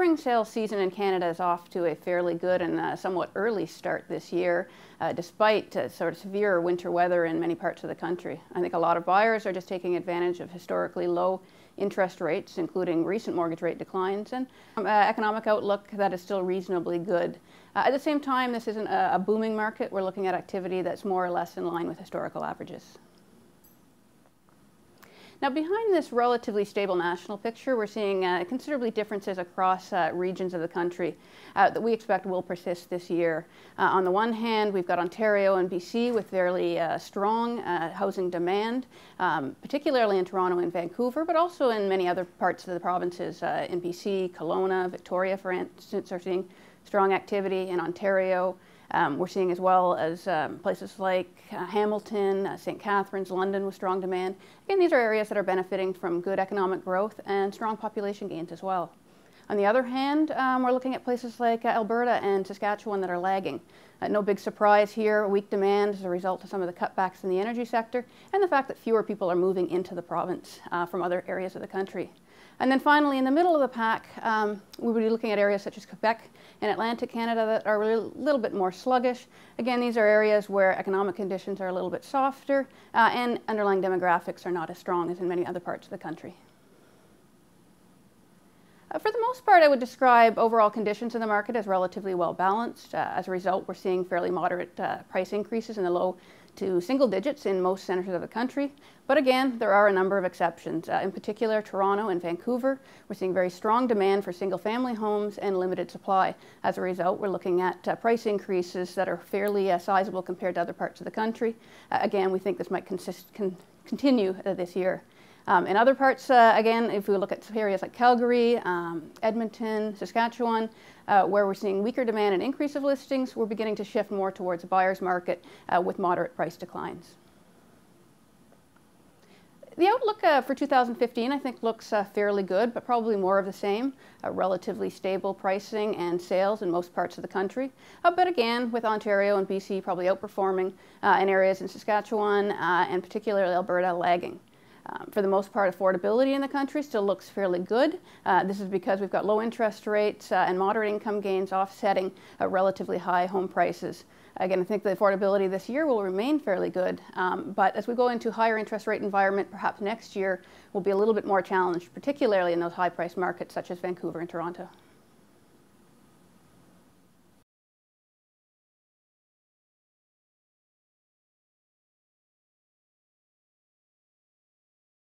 spring sales season in Canada is off to a fairly good and somewhat early start this year, despite sort of severe winter weather in many parts of the country. I think a lot of buyers are just taking advantage of historically low interest rates, including recent mortgage rate declines, and economic outlook that is still reasonably good. At the same time, this isn't a booming market. We're looking at activity that's more or less in line with historical averages. Now, behind this relatively stable national picture, we're seeing considerably differences across regions of the country that we expect will persist this year. On the one hand, we've got Ontario and BC with fairly strong housing demand, particularly in Toronto and Vancouver, but also in many other parts of the provinces. In BC, Kelowna, Victoria, for instance, are seeing strong activity. In Ontario, we're seeing as well as places like Hamilton, St. Catharines, London with strong demand. Again, these are areas that are benefiting from good economic growth and strong population gains as well. On the other hand, we're looking at places like Alberta and Saskatchewan that are lagging. No big surprise here, weak demand as a result of some of the cutbacks in the energy sector and the fact that fewer people are moving into the province from other areas of the country. And then finally, in the middle of the pack, we would be looking at areas such as Quebec and Atlantic Canada that are a little bit more sluggish. Again, these are areas where economic conditions are a little bit softer and underlying demographics are not as strong as in many other parts of the country. For the most part, I would describe overall conditions in the market as relatively well balanced. As a result, we're seeing fairly moderate price increases in the low to single digits in most centres of the country. But again, there are a number of exceptions. In particular, Toronto and Vancouver, we're seeing very strong demand for single-family homes and limited supply. As a result, we're looking at price increases that are fairly sizable compared to other parts of the country. Again, we think this might continue this year. In other parts, again, if we look at areas like Calgary, Edmonton, Saskatchewan, where we're seeing weaker demand and increase of listings, we're beginning to shift more towards a buyer's market with moderate price declines. The outlook for 2015, I think, looks fairly good, but probably more of the same. Relatively stable pricing and sales in most parts of the country. But again, with Ontario and BC probably outperforming in areas in Saskatchewan and particularly Alberta lagging. For the most part, affordability in the country still looks fairly good. This is because we've got low interest rates and moderate income gains offsetting relatively high home prices. Again, I think the affordability this year will remain fairly good, but as we go into higher interest rate environment, perhaps next year will be a little bit more challenged, particularly in those high-priced markets such as Vancouver and Toronto.